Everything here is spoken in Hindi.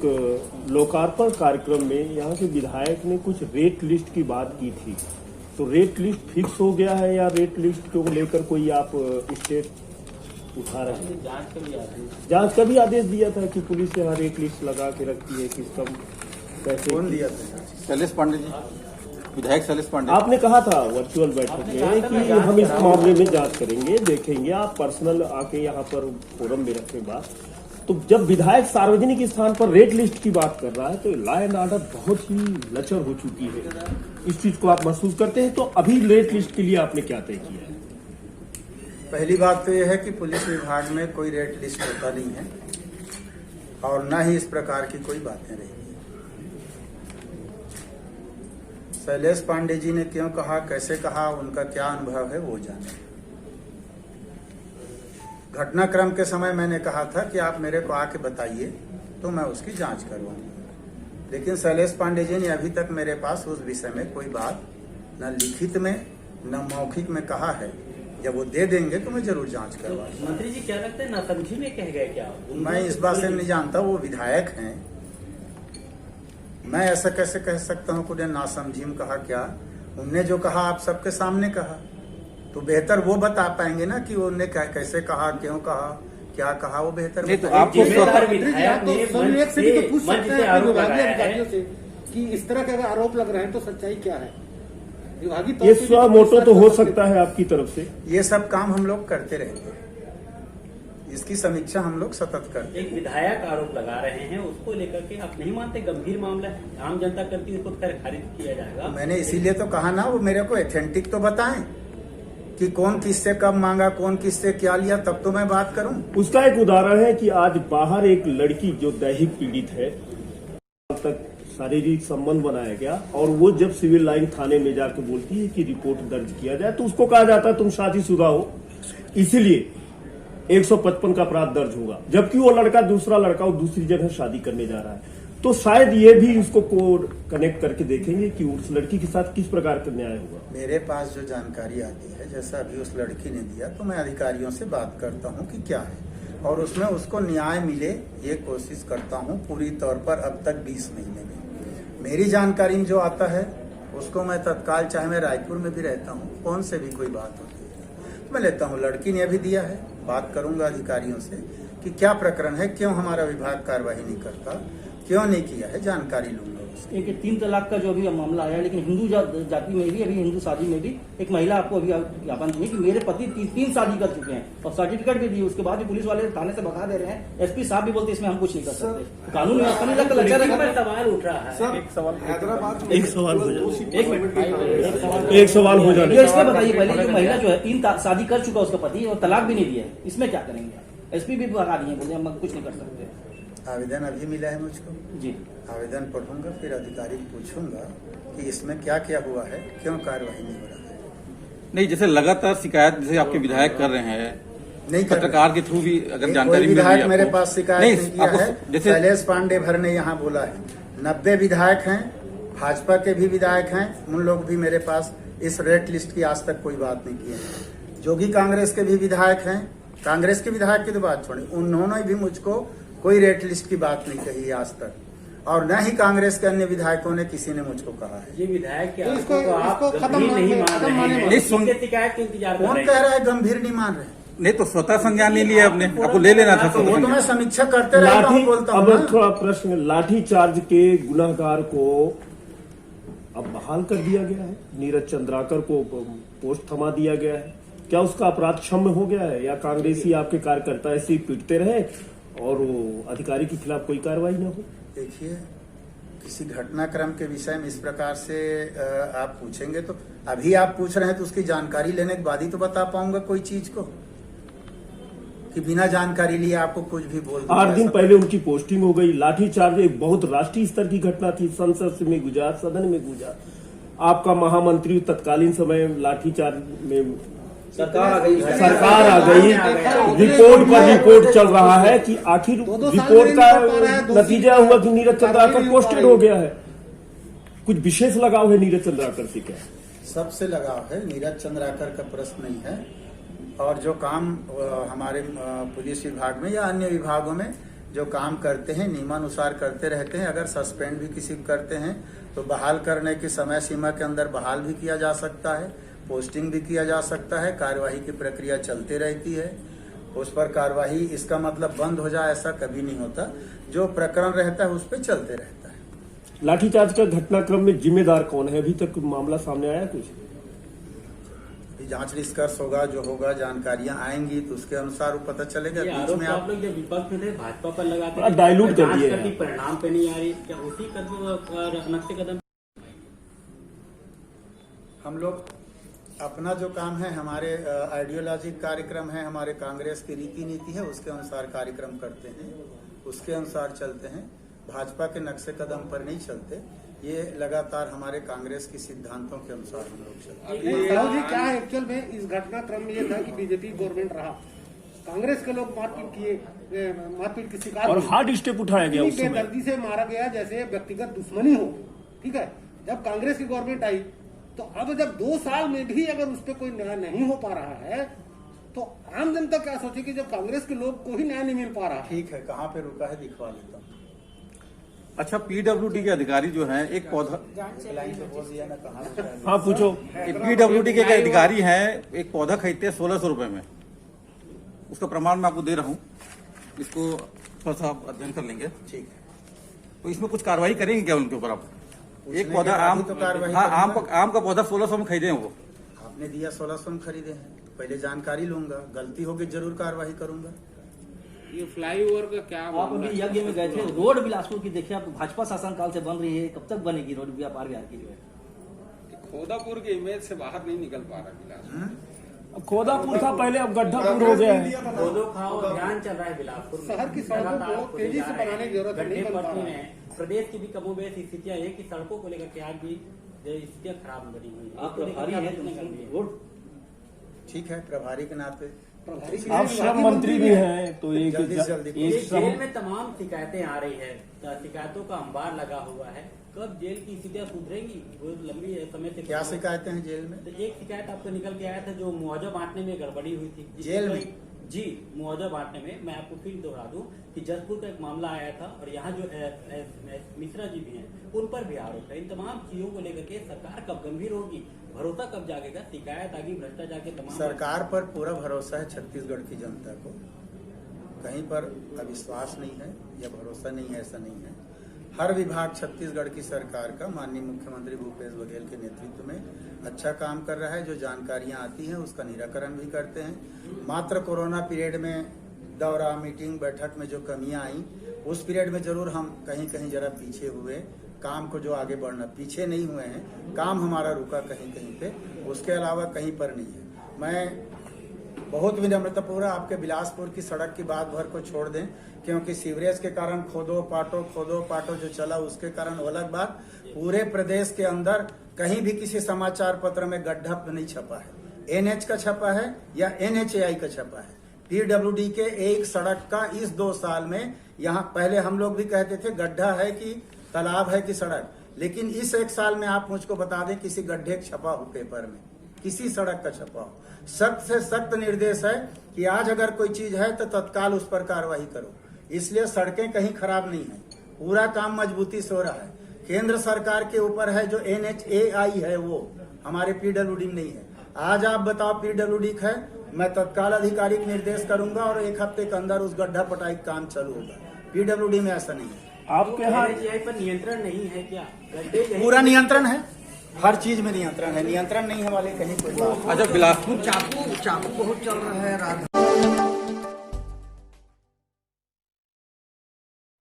लोकार्पण कार्यक्रम में यहाँ के विधायक ने कुछ रेट लिस्ट की बात की थी, तो रेट लिस्ट फिक्स हो गया है या रेट लिस्ट को लेकर कोई आप स्टेप उठा रहे हैं? जांच का भी आदेश दिया था कि पुलिस यहाँ रेट लिस्ट लगा के रखती है, किस कम पैसे। कौन दिया था? शैलेश पांडे जी, विधायक शैलेश पांडे। आपने कहा था वर्चुअल बैठक में कि हम इस मामले में जांच करेंगे, देखेंगे। आप पर्सनल आके यहाँ पर फोरम में रखे बात। तो जब विधायक सार्वजनिक स्थान पर रेट लिस्ट की बात कर रहा है तो लॉ एंड ऑर्डर बहुत ही लचर हो चुकी है। इस चीज को आप महसूस करते हैं? तो अभी रेट लिस्ट के लिए आपने क्या तय किया है? पहली बात तो यह है कि पुलिस विभाग में कोई रेट लिस्ट होता नहीं है और न ही इस प्रकार की कोई बातें रही। शैलेश पांडे जी ने क्यों कहा, कैसे कहा, उनका क्या अनुभव है वो जाने। घटनाक्रम के समय मैंने कहा था कि आप मेरे को आके बताइए तो मैं उसकी जांच करवाऊंगा, लेकिन शैलेश पांडे जी ने अभी तक मेरे पास उस विषय में कोई बात न लिखित में न मौखिक में कहा है। जब वो दे देंगे तो मैं जरूर जांच करवाऊंगा। मंत्री जी क्या लगता है, नासमझी में कह गए क्या? मैं इस बात से नहीं जानता, वो विधायक हैं, मैं ऐसा कैसे कह सकता हूँ? उन्हें नासमझी में कहा क्या? उनने जो कहा आप सबके सामने कहा, तो बेहतर वो बता पाएंगे ना कि उन्होंने कैसे कहा, क्यों कहा, क्या कहा, वो बेहतर नहीं तो बताएंगे। आपको जिम्मेदार विधायक ने विवेक से भी तो पूछ मंच सकते से हैं आरोप विभागीय लगाया अधिकारियों है से कि इस तरह के अगर आरोप लग रहे हैं तो सच्चाई क्या है? विभागीय तौर ये पे भी स्व मोटो तो हो सकता है आपकी तरफ से। ये सब काम हम लोग करते रहेंगे, इसकी समीक्षा हम लोग सतत करते हैं। एक विधायक आरोप लगा रहे हैं, उसको लेकर के आप नहीं मानते गंभीर मामला है, आम जनता करती है, उसको खैर खारिज किया जाएगा। मैंने इसीलिए तो कहा ना, वो मेरे को एथेंटिक तो बताएं कि कौन किससे कब मांगा, कौन किससे क्या लिया, तब तो मैं बात करूं। उसका एक उदाहरण है कि आज बाहर एक लड़की जो दैहिक पीड़ित है, अब तक शारीरिक संबंध बनाया गया और वो जब सिविल लाइन थाने में जाकर बोलती है कि रिपोर्ट दर्ज किया जाए तो उसको कहा जाता है तुम शादीशुदा हो, इसीलिए 155 का अपराध दर्ज होगा, जबकि वो लड़का दूसरा लड़का वो दूसरी जगह शादी करने जा रहा है। तो शायद ये भी उसको कोड कनेक्ट करके देखेंगे कि उस लड़की के साथ किस प्रकार का न्याय होगा। मेरे पास जो जानकारी आती है, जैसा अभी उस लड़की ने दिया, तो मैं अधिकारियों से बात करता हूं कि क्या है और उसमें उसको न्याय मिले ये कोशिश करता हूं पूरी तौर पर। अब तक 20 महीने में मेरी जानकारी में जो आता है उसको मैं तत्काल, चाहे मैं रायपुर में भी रहता हूँ, कौन से भी कोई बात होती है तो मैं लेता हूँ। लड़की ने अभी दिया है, बात करूंगा अधिकारियों से कि क्या प्रकरण है, क्यों हमारा विभाग कार्रवाई नहीं करता, क्यों नहीं किया है, जानकारी लूंगा उससे। एक 3 तलाक का जो अभी मामला आया है, लेकिन हिंदू जाति में भी, अभी हिंदू शादी में भी एक महिला आपको अभी ज्ञापन दी है कि मेरे पति 3 शादी कर चुके हैं और सर्टिफिकेट भी दी। उसके बाद भी पुलिस वाले थाने से भगा दे रहे हैं। एसपी साहब भी बोलते इसमें हम कुछ नहीं कर सकते। कानून व्यवस्था नहीं लगता, लचर है। सवाल उठ रहा है। एक सवाल हैदराबाद एक सवाल हो जाए, एक सवाल हो जाने ये इसमें बताइए पहले, जो महिला जो है 3 शादी कर चुका उसका पति और तलाक भी नहीं दिया है, इसमें क्या करेंगे? एसपी भी भगा दिए, बोले हम कुछ नहीं कर सकते। आवेदन अभी मिला है मुझको जी, आवेदन पढ़ूंगा, फिर अधिकारी पूछूंगा कि इसमें क्या क्या हुआ है, क्यों कार्रवाई नहीं हो रहा है। नहीं, जैसे लगातार शिकायत जैसे आपके विधायक कर रहे हैं, नहीं कर पत्रकार के थ्रू भी अगर जानकारी मिल रही विधायक है मेरे आपको? पास शिकायत नहीं किया है। जैसे शैलेश पांडे भर ने यहाँ बोला है, 90 विधायक हैं, भाजपा के भी विधायक हैं, उन लोग भी मेरे पास इस रेट लिस्ट की आज तक कोई बात नहीं की है। जो कि कांग्रेस के भी विधायक हैं, कांग्रेस के विधायक की तो बात छोड़ी, उन्होंने भी मुझको कोई रेट लिस्ट की बात नहीं कही आज तक, और न ही कांग्रेस के अन्य विधायकों ने किसी ने मुझको कहा है। ये विधायक के तो आरोपों को आप इसको गंभीर नहीं मान रहे हैं, नहीं, सुन- इसके शिकायत के इंतजार कर कौन रहे कह हैं। रहा है गंभीर नहीं मान रहे? नहीं तो स्वतः संज्ञान नहीं लिया आपने, आपको ले लेना था तो वो स्वतः तो मैं संज्ञान। समीक्षा करते रहता हूँ, बोलता हूँ अब ना। थोड़ा प्रश्न, लाठी चार्ज के गुनाहगार को अब बहाल कर दिया गया है, नीरज चंद्राकर को पोस्ट थमा दिया गया है, क्या उसका अपराध क्षम्य हो गया है या कांग्रेसी आपके कार्यकर्ता ऐसे ही पीटते रहे और वो अधिकारी के खिलाफ कोई कार्रवाई न हो? देखिए, किसी घटनाक्रम के विषय में इस प्रकार से आप पूछेंगे तो अभी आप पूछ रहे हैं तो उसकी जानकारी लेने के बाद ही तो बता पाऊंगा कोई चीज को, कि बिना जानकारी लिए आपको कुछ भी बोल दूं। 8 दिन पहले उनकी पोस्टिंग हो गई। लाठीचार्ज एक बहुत राष्ट्रीय स्तर की घटना थी, संसद में गुजा, सदन में गुजा। आपका महामंत्री तत्कालीन समय लाठीचार्ज में सरकार आ गई, रिपोर्ट पर रिपोर्ट चल रहा है कि आखिर रिपोर्ट का नतीजा हुआ कि नीरज चंद्राकर पोस्टेड हो गया है। कुछ विशेष लगाव है नीरज चंद्राकर से क्या? सबसे लगाव है, नीरज चंद्राकर का प्रश्न नहीं है। और जो काम हमारे पुलिस विभाग में या अन्य विभागों में जो काम करते हैं नियमानुसार करते रहते हैं। अगर सस्पेंड भी किसी को करते हैं तो बहाल करने की समय सीमा के अंदर बहाल भी किया जा सकता है, पोस्टिंग भी किया जा सकता है। कार्यवाही की प्रक्रिया चलती रहती है, उस पर कार्यवाही, इसका मतलब बंद हो जाए ऐसा कभी नहीं होता। जो प्रकरण रहता है उस पर चलते रहता है। लाठीचार्ज का घटनाक्रम में जिम्मेदार कौन है? अभी तक मामला सामने आया कुछ? जांच निष्कर्ष होगा, जो होगा जानकारियां आएंगी तो उसके अनुसार वो पता चलेगा। ये बीच आरोप में तो आप आप लोग जब विपक्ष में थे भाजपा पर लगाते बड़ा डाइल्यूट कर जांच दिए करती, हैं। परिणाम पे नहीं आ रही, क्या उसी कदम नक्शे कदम? हम लोग अपना जो काम है, हमारे आइडियोलॉजिक कार्यक्रम है, हमारे कांग्रेस की रीति नीति है, उसके अनुसार कार्यक्रम करते हैं, उसके अनुसार चलते हैं। भाजपा के नक्शे कदम पर नहीं चलते। ये लगातार हमारे कांग्रेस की सिद्धांतों के अनुसार हम लोग चलते हैं। साहू जी, क्या है एक्चुअल में इस घटनाक्रम में ये था कि बीजेपी गवर्नमेंट रहा, कांग्रेस के लोग मारपीट किए, मारपीट की शिकार और हुए। हार्ड स्टेप उठाया गया उस इतनी समय। बेदर्दी से मारा गया जैसे व्यक्तिगत दुश्मनी हो। ठीक है, जब कांग्रेस की गवर्नमेंट आई तो अब जब 2 साल में भी अगर उस पर कोई न्याय नहीं हो पा रहा है तो आम जनता क्या सोचे कि जब कांग्रेस के लोग को ही न्याय नहीं मिल पा रहा है। ठीक है, कहाँ पे रुका है दिखवा लेता हूँ। अच्छा, पीडब्ल्यूडी के अधिकारी जो हैं, एक पौधा, लाइन से बोल दिया ना, कहाँ रुका है। हाँ पूछो। एक पीडब्ल्यूडी के अधिकारी हैं, एक पौधा खरीदते हैं 1600 रुपए में। उसका प्रमाण मैं आपको दे रहा हूँ, इसको थोड़ा सा आप अध्ययन कर लेंगे। ठीक है, तो इसमें कुछ कार्रवाई करेंगे क्या उनके ऊपर आप? एक पूछने पौधा के बाद आम, ही तो कार्रवाई हाँ, करूंगा। आम का पौधा 1600 में खरीदे हैं वो। आपने दिया 1600 में खरीदे हैं, पहले जानकारी लूंगा, गलती होगी जरूर कार्रवाई करूंगा। ये फ्लाईओवर का क्या आप मामला अभी है? यज्ञ में गए थे, रोड बिलासपुर की देखिए आप, भाजपा शासन काल से बन रही है, कब तक बनेगी रोड व्यापार बिहार की जो है? खोदापुर के इमेज से बाहर नहीं निकल पा रहा बिलासपुर। खोदापुर था पहले, अब गड्ढापुर हो गया है। खोदो खाओ अभियान चल रहा है बिलासपुर में। शहर की सड़कों लगातार को खोदे तेजी जा से रहे हैं, बनाने की जरूरत है, नहीं गड्ढे बन पा पड़ती रहा है। हैं। प्रदेश की भी कमोबेश स्थितियां है कि सड़कों को लेकर के आज भी जो स्थितियां खराब बनी हुई है। आप प्रभारी हैं तो रोड ठीक है, प्रभारी के नाते प्रभारी की आप श्रम मंत्री भी हैं तो एक जल्दी से जल्दी एक जेल श्रम में तमाम शिकायतें आ रही है, शिकायतों का अंबार लगा हुआ है। कब जेल की स्थितियां सुधरेंगी? वो लंबी समय से क्या शिकायतें हैं जेल में? तो एक शिकायत आपको निकल के आया था जो मुआवजा बांटने में गड़बड़ी हुई थी जेल में? जी, मुआवजा बांटने में। मैं आपको फिर दोहरा दूं कि जसपुर का एक मामला आया था और यहाँ जो मिश्रा जी भी हैं उन पर भी आरोप है। इन तमाम चीजों को लेकर के सरकार कब गंभीर होगी, भरोसा कब जागेगा? शिकायत आगे भ्रष्टाचार के तमाम सरकार पर पूरा भरोसा है छत्तीसगढ़ की जनता को, कहीं पर अविश्वास नहीं है या भरोसा नहीं है ऐसा नहीं है। हर विभाग छत्तीसगढ़ की सरकार का माननीय मुख्यमंत्री भूपेश बघेल के नेतृत्व में अच्छा काम कर रहा है। जो जानकारियां आती हैं उसका निराकरण भी करते हैं। मात्र कोरोना पीरियड में दौरा, मीटिंग, बैठक में जो कमियां आई उस पीरियड में जरूर हम कहीं कहीं जरा पीछे हुए, काम को जो आगे बढ़ना, पीछे नहीं हुए हैं, काम हमारा रुका कहीं कहीं पे, उसके अलावा कहीं पर नहीं है। मैं बहुत विनम्रतापूर्वक आपके बिलासपुर की सड़क की बात भर को छोड़ दें, क्योंकि सीवरेज के कारण खोदो पाटो जो चला उसके कारण वो अलग बात। पूरे प्रदेश के अंदर कहीं भी किसी समाचार पत्र में गड्ढा नहीं छपा है, एनएच का छपा है या एनएचएआई का छपा है। पीडब्ल्यूडी के एक सड़क का इस 2 साल में, यहाँ पहले हम लोग भी कहते थे गड्ढा है कि तालाब है कि सड़क, लेकिन इस 1 साल में आप मुझको बता दें किसी गड्ढे का छपा हो पेपर में, किसी सड़क का छपा हो। सख्त से सख्त निर्देश है कि आज अगर कोई चीज है तो तत्काल उस पर कार्रवाई करो। इसलिए सड़कें कहीं खराब नहीं है, पूरा काम मजबूती से हो रहा है। केंद्र सरकार के ऊपर है जो एनएचएआई है, वो हमारे पीडब्ल्यूडी में नहीं है। आज आप बताओ पीडब्ल्यूडी है, मैं तत्काल आधिकारिक निर्देश करूंगा और 1 हफ्ते के अंदर उस गड्ढा पटाई काम चालू होगा। पीडब्ल्यूडी में ऐसा नहीं है। आपके यहाँ NHAI पर नियंत्रण नहीं है क्या? गड्ढे यहीं- पूरा नियंत्रण है, हर चीज में नियंत्रण है। नियंत्रण नहीं है वाले कहीं कोई बात। अच्छा, बिलासपुर चाकू बहुत चल रहा है रात